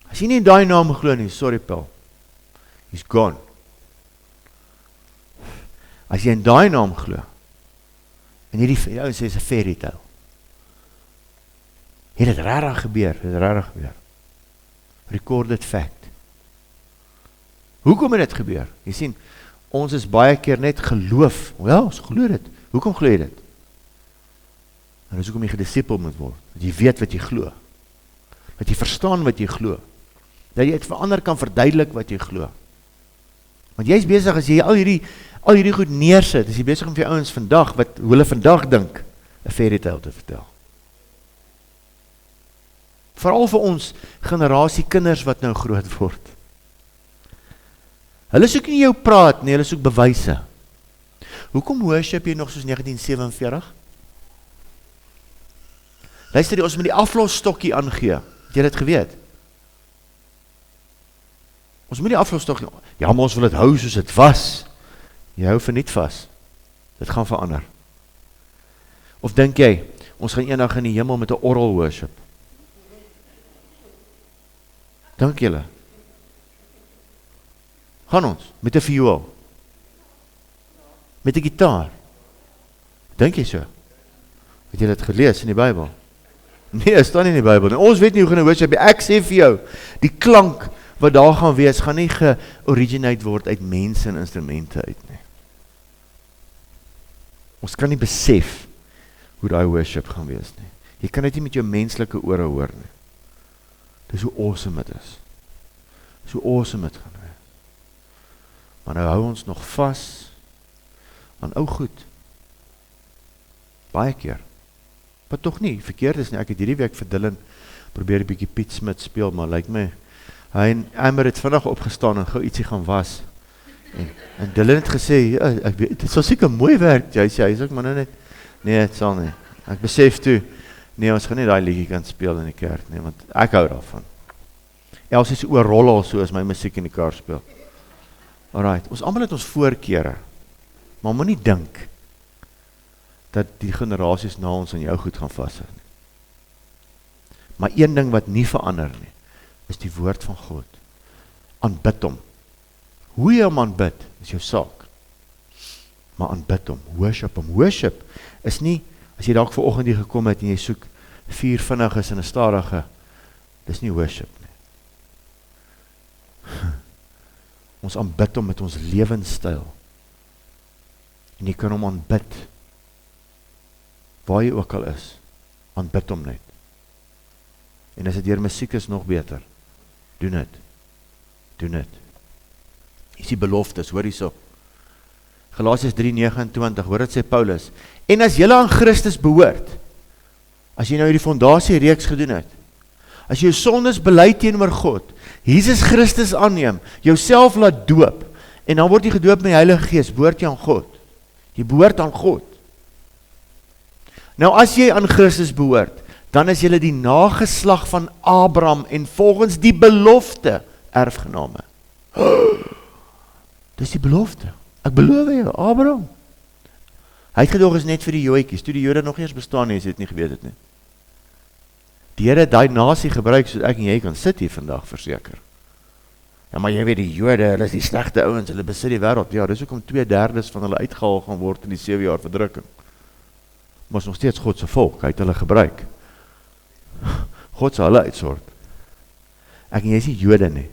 As jy nie in daai naam glo nie, sorry Paul, he's gone. As jy in daai naam glo, en hierdie sê is 'n fairy tale. Het dit rarig gebeur, Recorded fact. Hoekom het dit gebeur? Jy sien, ons is baie keer net geloof. Wel, ons glo dit. Hoekom glo jy dit? En dis hoekom jy gedisipel moet word. Dat jy weet wat jy glo. Dat jy verstaan wat jy glo. Dat jy het vir ander kan verduidelik wat jy glo. Want jy is besig as jy al hierdie goed neersit, is jy besig om vir ouens vandag, wat hoe hulle vandag dink, 'n fairy tale te vertel. Veral vir ons generasie kinders wat nou groot word. Hulle soek nie jou praat nie, hulle soek bewyse. Hoekom worship jy nog soos 1947? Luister jy, ons moet die aflosstokkie aangee. Het jy dit geweet? Ons moet die aflosstokkie, ja, maar ons wil dit hou soos dit was. Jy hou vir niet vas. Dit gaan verander. Of dink jy, ons gaan eendag in die hemel met 'n orgel worship? Dink julle? Gaan ons, met 'n viool? Met 'n gitaar? Dink jy so? Het jy dit gelees in die Bybel? Nee, staan nie in die Bybel nie. Ons weet nie hoe gaan worship. Ek sê vir jou, die klank wat daar gaan wees, gaan nie georiginate word uit mense en instrumente uit nie. Ons kan nie besef hoe daai worship gaan wees nie. Jy kan dit nie met jou menslike ore hoor nie. Dis hoe awesome dit is. Dis hoe awesome dit gaan wees. Maar nou hou ons nog vas aan ou goed. Baie keer. Wat tog nie verkeerd is nie. Ek het hierdie week vir Dylan probeer 'n bietjie Piet Smith speel, maar lyk my hy en Amber het vinnig opgestaan en gou ietsie gaan was. En Dylan het gesê, ja, ek weet, dit sal seker mooi werk, jy sê, hy sê, maar nou net, nee, het sal nie. Ek besef toe, nee, ons gaan nie daai liedjie kan speel in die kerk nie, want ek hou daarvan. Elsie se oor rol al so as my musiek in die kar speel. Alright, ons almal het ons voorkeure, maar moenie dink dat die generasies na ons aan jou goed gaan vashou nie. Maar een ding wat nie verander nie, is die woord van God. Aanbid hom. Hoe jy hom aanbid, is jou saak. Maar aanbid hom, worship hom. Worship is nie, as jy dalk vanoggend hier gekom het en jy soek 4 vinniges en 'n stadige, dis nie worship nie. Ons aanbid hom met ons lewenstyl. En jy kan hom aanbid, waar jy ook al is, aanbid hom net. En as dit deur musiek is, nog beter. Doen dit. Doen dit. Hier is die beloftes, hoor hierso. Galasiërs 3:29, hoor dit sê Paulus, en as julle aan Christus behoort, as jy nou hierdie fondasie reeks gedoen het, as jy jou sondes bely teenoor God, Jesus Christus aanneem, jouself laat doop, en dan word jy gedoop met die Heilige Gees, behoort jy aan God. Jy behoort aan God. Nou as jy aan Christus behoort, dan is jy die nageslag van Abraham en volgens die belofte erfgename. Dis die belofte. Ek beloof jou, Abraham. Hy het gedog is net vir die Joodjies, toe die Jode nog eers bestaan nie, as jy dit nie geweet het nie. Die Here het daai nasie gebruik, sodat ek en jy kan sit hier vandag, verseker. Ja, maar jy weet die Jode, hulle is die slegte ouens, hulle besit die wêreld. Ja, dis hoekom 2/3 van hulle uitgehaal gaan word in die 7 jaar verdrukking. Maar is nog steeds God se volk, hy het hulle gebruik. God sal hulle uitsort. Ek en jy is nie Jode nie,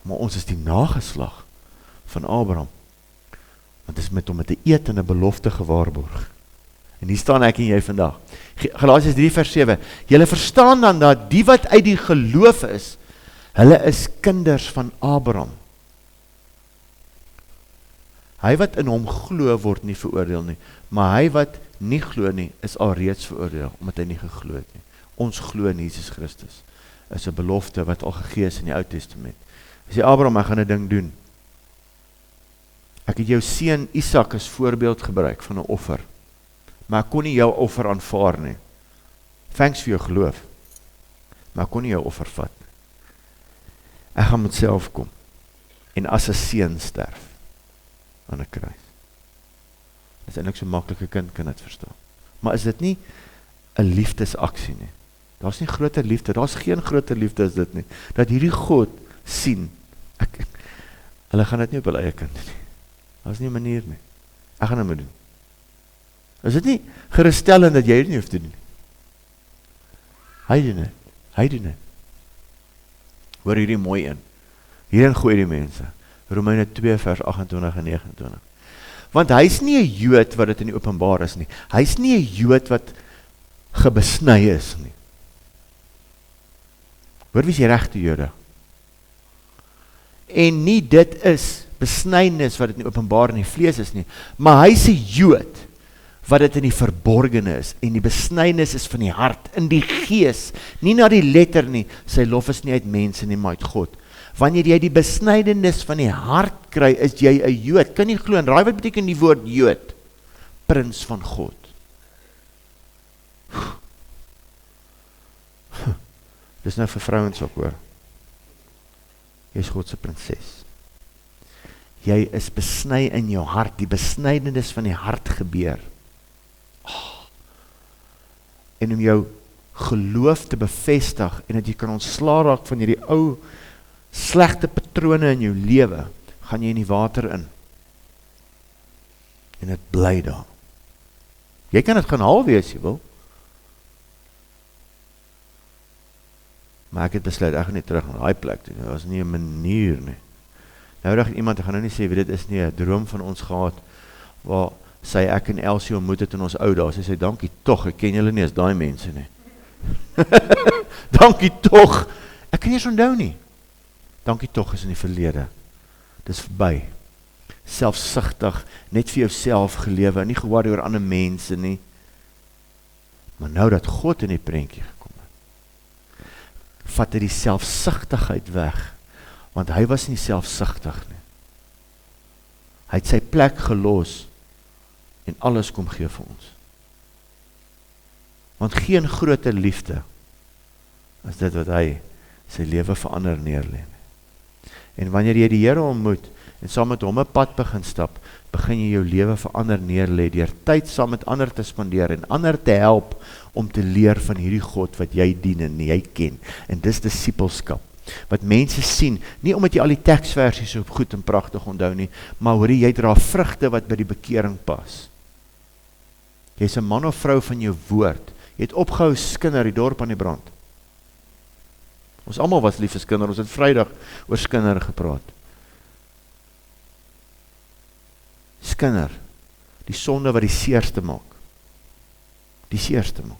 maar ons is die nageslag van Abraham. Want dit is met hom met 'n eed en 'n belofte gewaarborg. En hier staan ek en jy vandag. Galasiërs 3:7. Julle verstaan dan dat die wat uit die geloof is, hulle is kinders van Abraham. Hy wat in hom glo word nie veroordeel nie, maar hy wat nie glo nie, is alreeds veroordeel, omdat hy nie geglo het nie. Ons glo in Jesus Christus. Is 'n belofte wat al gegee is in die Ou Testament. Hy sê, Abraham, ek gaan 'n ding doen. Ek het jou seun Isak as voorbeeld gebruik van 'n offer, maar ek kon nie jou offer aanvaar nie. Thanks vir jou geloof, maar ek kon nie jou offer vat. Ek gaan met self kom, en as 'n seun sterf, aan 'n kruis. Dit is eintlik so maklike kind kan dit verstaan. Maar is dit nie 'n liefdesaksie nie? Daar's nie groter liefde, daar's geen groter liefde as dit nie. Dat hierdie God sien, hulle gaan dit nie op hulle eie kind nie. Daar's nie 'n manier nie. Ek gaan dit moet doen. Is dit nie geruststellend dat jy dit nie hoef te doen nie? Hy doen dit. Hy doen dit. Hoor hierdie mooi in. Hierin gooi die mense. Romeine 2 vers 28 en 29. Want hy's nie 'n Jood wat dit in die openbaar is nie. Hy's nie 'n Jood wat gebesny is nie. Hoor wie is die regte Jode? En nie dit is besnydenis wat dit in die openbaar in die vlees is nie, maar hy's 'n Jood wat dit in die verborgene is, en die besnydenis is van die hart, in die gees, nie na die letter nie, sy lof is nie uit mense nie, maar uit God. Wanneer jy die besnydenis van die hart kry, is jy 'n Jood. Kan nie glo, en raai wat beteken die woord Jood? Prins van God. Dis nou vir vrouens ook, hoor. Jy is God se prinses. Jy is besny in jou hart, die besnydenis van die hart gebeur. En om jou geloof te bevestig, en dat jy kan ontslaa raak van hierdie ou, slegte patrone in jou lewe, gaan jy in die water in. En dit bly daar. Jy kan dit gaan haal wees, jy wil. Maar ek het besluit, ek gaan nie terug na daai plek toe. Daar was nie 'n manier nie. Nou dag iemand, ek gaan nou nie sê, dit is nie 'n droom van ons gehad, waar sy ek en Elsie ontmoet het in ons ou dae. Sy sê, dankie tog, ek ken julle nie as daai mense nie. Dankie tog. Ek kan nie eens onthou nie. Dankie tog is in die verlede. Dis verby. Selfsugtig, net vir jouself gelewe, nie gewaar oor ander mense nie. Maar nou dat God in die prentjie gekom het, vat hy die selfsugtigheid weg, want hy was nie selfsugtig nie. Hy het sy plek gelos, en alles kom gee vir ons. Want geen groter liefde, as dit wat hy sy lewe verander neerlê. En wanneer jy die Here ontmoet, en saam met hom 'n pad begin stap, begin jy jou lewe verander neerlê, deur tyd saam met ander te spandeer, en ander te help, om te leer van hierdie God, wat jy dien en jy ken, en dis disippelskap, wat mense sien, nie omdat jy al die teksversies so goed en pragtig onthou nie, maar hoor jy dra vrugte wat by die bekering pas. Jy is 'n man of vrou van jou woord, jy het opgehou skinder die dorp aan die brand. Ons almal was lief vir skinder, ons het Vrydag oor skinder gepraat. Skinder, die sonde wat die seerste maak. Die seerste maak.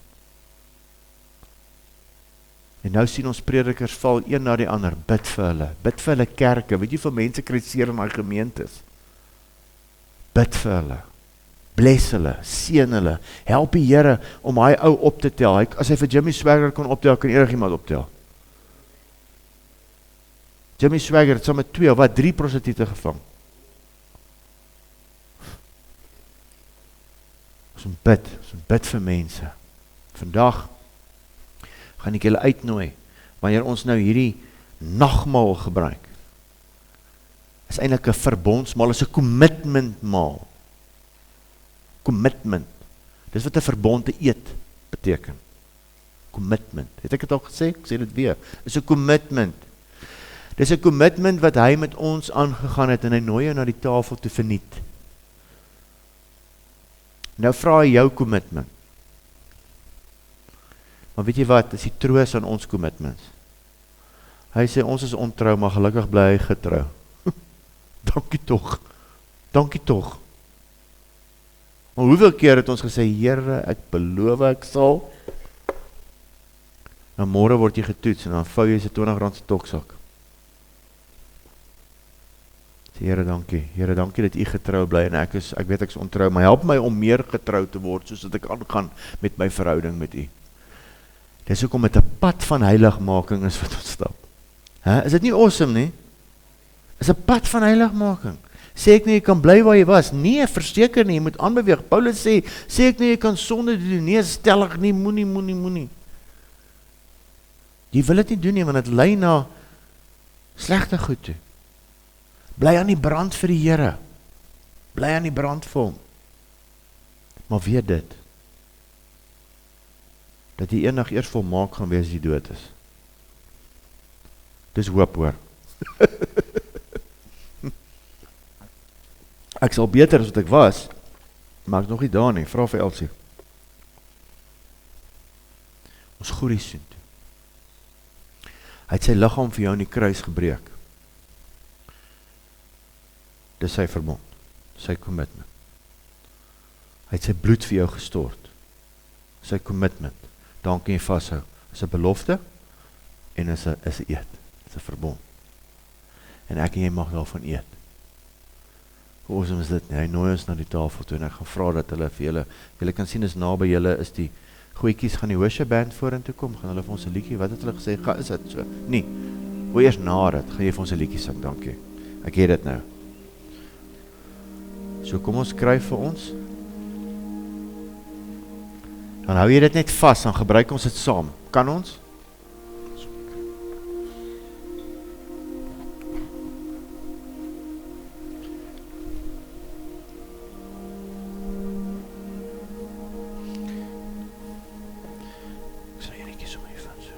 En nou sien ons predikers val een na die ander, bid vir hulle kerke, weet jy vir mense kry seer in my gemeentes, bid vir hulle, bless hulle, seën hulle, help die Here om hy ou op te tel, as hy vir Jimmy Swaggart kon optel, kan enigiemand optel. Jimmy Swaggart het saam met 2 of wat 3 prostituie gevang. Ons moet bid vir mense. Vandag gaan ek julle uitnooi, wanneer ons nou hierdie nagmaal gebruik. Is eintlik 'n verbondsmaal, is 'n commitment maal. Commitment. Dis wat 'n verbond te eet beteken. Commitment. Het ek dit al gesê? Ek sê dit weer. Is 'n commitment. Dis 'n commitment wat hy met ons aangegaan het en hy nooi jou na die tafel toe verniet. Nou vra hy jou commitment. Maar weet jy wat, is die troos aan ons commitments. Hy sê, ons is ontrou, maar gelukkig bly hy getrou. Dankie tog. Maar hoeveel keer het ons gesê, Here, ek beloof ek sal. Nou môre word jy getoets en dan vou jy sy R20 se toksak. Sê, Here, dankie dat u getrou bly en ek weet ek is ontrou, maar help my om meer getrou te word, soos dat ek aangaan met my verhouding met u. Dis hoekom met 'n pad van heiligmaking is wat ons stap. Is dit nie awesome nie? Is 'n pad van heiligmaking. Sê ek nie, jy kan bly waar jy was? Nee, verseker nie, jy moet aanbeweeg. Paulus sê ek nie, jy kan sonde doen? Nee, stellig nie, moenie. Jy wil dit nie doen nie, want dit lei na slegte goed toe. Bly aan die brand vir die Here. Bly aan die brand vir hom. Maar weet dit, dat jy eendag eers volmaak gaan wees as jy dood is. Dis hoop hoor. Ek sal beter as wat ek was, maar ek nog nie daar nie, vra vir Elsie. Ons goeie soen toe. Hy het sy liggaam vir jou in die kruis gebreek. Dis sy verbond, sy commitment. Hy het sy bloed vir jou gestort, sy commitment. Dan kan jy vashou, is 'n belofte en is 'n eed, is 'n verbond. En ek en jy mag daarvan eet. Hoe awesome is dit nie? Hy nooi ons na die tafel toe en ek gaan vra dat hulle vir julle kan sien is naby julle is die goetjies gaan die worship band vorentoe kom, gaan hulle vir ons 'n liedjie, wat het hulle gesê, is dit so? Nee, hoe eers na dit, gaan jy vir ons 'n liedjie sing, dankie. Ek het dit nou. So kom ons skryf vir ons. Dan hou jy dit net vas, dan gebruik ons dit saam. Kan ons? Ek sal jy netjies om my van so.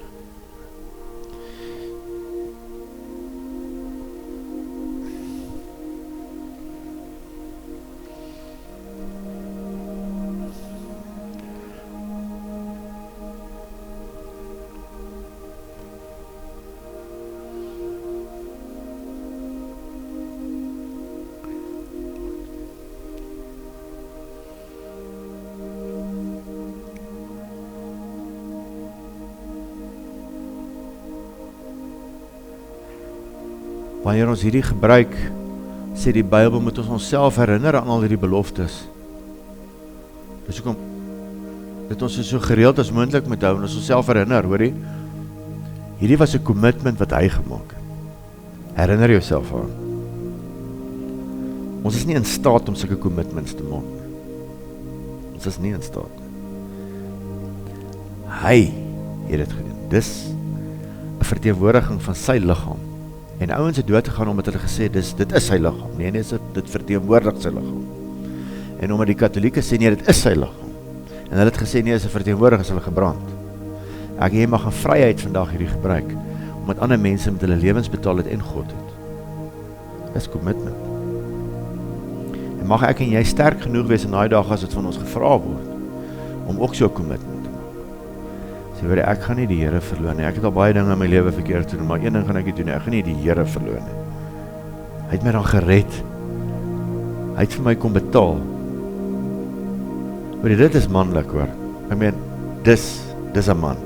Wanneer ons hierdie gebruik, sê die Bybel, moet ons onsself herinner aan al hierdie beloftes. Dis hoekom dit ons so gereeld as moontlik moet hou en ons onsself herinner, hoor jy? Hierdie was 'n commitment wat hy gemaak het. Herinner jouself aan. Ons is nie in staat om sulke commitments te maak. Ons is nie in staat. Hy het dit gedoen. Dis 'n verteenwoordiging van sy liggaam. En ouens het dood gegaan omdat hulle gesê, dit is sy liggaam. Nee, dit verteenwoordig sy liggaam. En omdat die katholieke sê, nee, dit is sy liggaam. En hulle het gesê, nee, as 'n verteenwoordiger is hulle gebrand. Ek en jy mag in vryheid vandag hierdie gebruik, omdat ander mense met hulle lewens betaal het en God het. Dis commitment. En mag ek en jy sterk genoeg wees in daai dag as dit van ons gevra word, om ook so 'n commitment te maak. Sê, ek gaan nie die Here verloon nie. Ek het al baie dinge in my lewe verkeerd doen, maar een ding gaan ek nie doen nie. Ek gaan nie die Here verloon nie. Hy het my dan gered. Hy het vir my kom betaal. Dit is manlik hoor. Dis 'n man.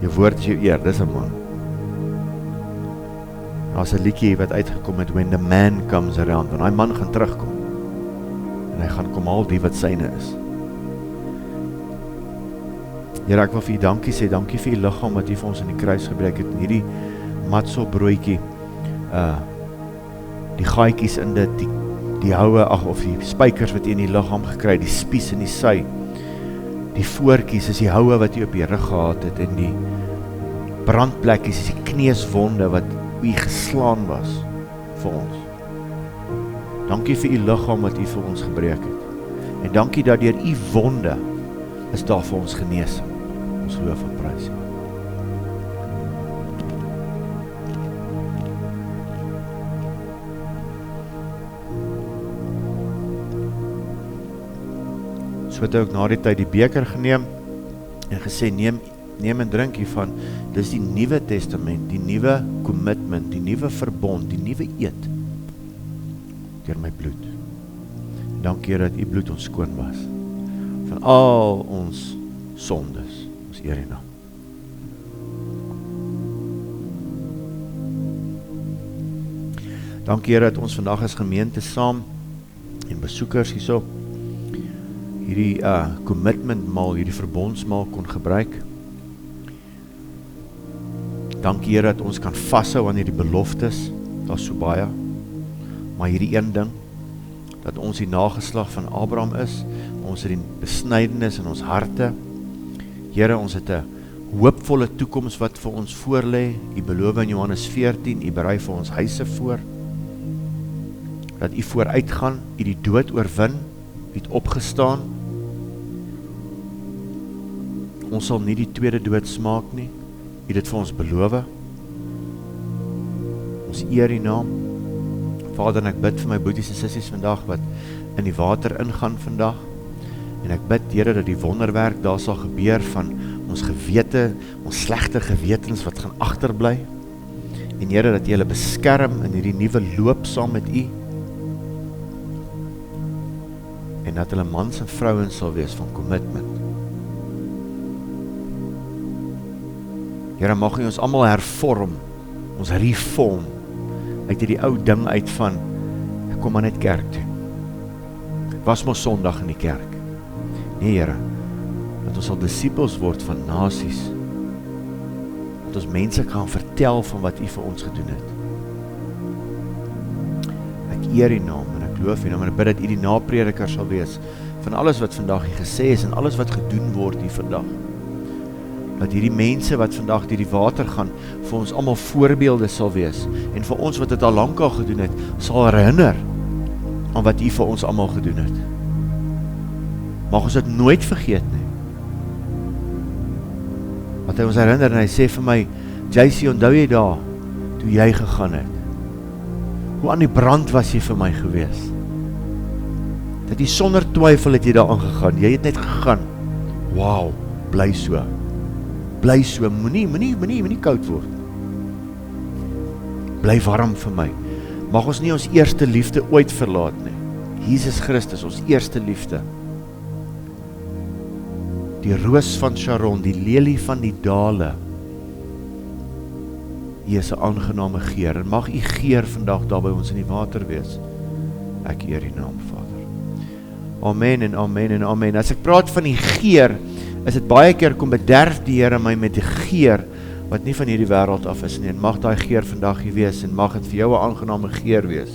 Jou woord is jou eer, dis 'n man. Daar's 'n liedjie wat uitgekom het, When the man comes around, want daai man gaan terugkom. En hy gaan kom haal die wat syne is. Here, ek wil vir U dankie sê, dankie vir U liggaam wat U vir ons in die kruis gebruik het, en hierdie matzo broodjie, die gaatjies in dit, die houe, of die spykers wat U in die liggaam gekry, die spies in die sy, die voortjies is die houe wat U op U rug gehad het, en die brandplekkies is die kneuswonde wat U geslaan was vir ons. Dankie vir U liggaam wat U vir ons gebreek het. En dankie dat deur U wonde is daar vir ons genesing. Ons loof en prys U. So het hy ook na die tyd die beker geneem en gesê, neem en drink hiervan, dis die Nuwe Testament, die nuwe commitment, die nuwe verbond, die nuwe eed, deur my bloed. Dankie dat U bloed ons skoon was, van al ons sondes, ons eer U naam. Dankie dat ons vandag as gemeente saam, en besoekers hierso, hierdie commitment maal, hierdie verbondsmaal kon gebruik. Dankie Here dat ons kan vashou aan hierdie beloftes, daar is so baie, maar hierdie een ding, dat ons die nageslag van Abraham is, ons het die besnydenis in ons harte, Here, ons het 'n hoopvolle toekoms wat vir ons voorlê, U beloof in Johannes 14, U berei vir ons huise voor, dat U vooruitgaan, U die dood oorwin, U het opgestaan, ons sal nie die tweede dood smaak nie, U dit vir ons beloof, ons eer U naam, Vader, en ek bid vir my boeties en sissies vandag, wat in die water ingaan vandag, en ek bid, Here, dat die wonderwerk daar sal gebeur van ons gewete, ons slegte gewetens wat gaan agterbly, en Here, dat U hulle beskerm in hierdie nuwe loop saam met U, en dat hulle mans en vrouens sal wees van commitment. Here, mag U ons almal hervorm, ons reform, uit die ou ding uit van, ek kom maar net kerk toe. Ek was maar Sondag in die kerk. Nee, Here, dat ons sal disippels word van nasies, dat ons mense kan vertel van wat U vir ons gedoen het. Ek eer U naam, en ek loof U naam, en ek bid dat U die naprediker sal wees, van alles wat vandag hier gesê is, en alles wat gedoen word hier vandag. Dat hierdie mense wat vandag deur die water gaan, vir ons almal voorbeelde sal wees, en vir ons wat dit al lank al gedoen het, sal herinner aan wat U vir ons almal gedoen het. Mag ons dit nooit vergeet nie. Wat hy ons herinner, en hy sê vir my, JC, onthou jy daar, toe jy gegaan het? Hoe aan die brand was jy vir my gewees? Dat jy sonder twyfel het jy daar aangegaan, jy het net gegaan. Wow, bly so. Bly so, moenie koud word. Bly warm vir my. Mag ons nie ons eerste liefde ooit verlaat nie. Jesus Christus, ons eerste liefde. Die roos van Sharon, die lelie van die dale. U is 'n aangename geur, en mag U geur vandag daar by ons in die water wees. Ek eer U naam, Vader. Amen en amen en amen. As ek praat van die geur, is dit baie keer kom bederf die Here my met die geur wat nie van hierdie wêreld af is nie, en mag daai geur vandag hier wees, en mag dit vir jou 'n aangename geur wees.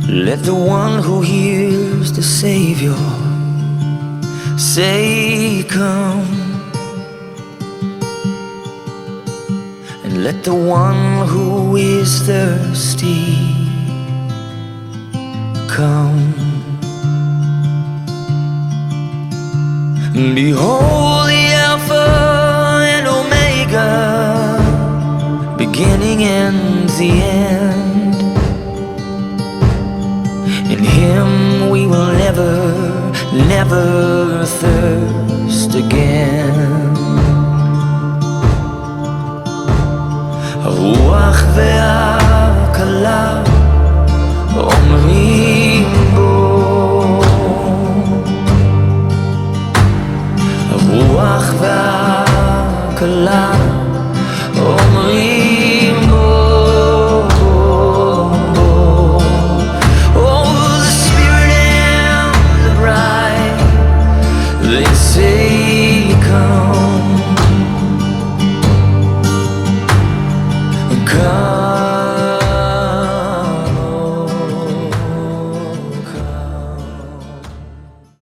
Let the one who hears the Savior say, come. And let the one who is thirsty come. Behold the Alpha and Omega, beginning and the end. In Him we will never, never thirst again. הרוח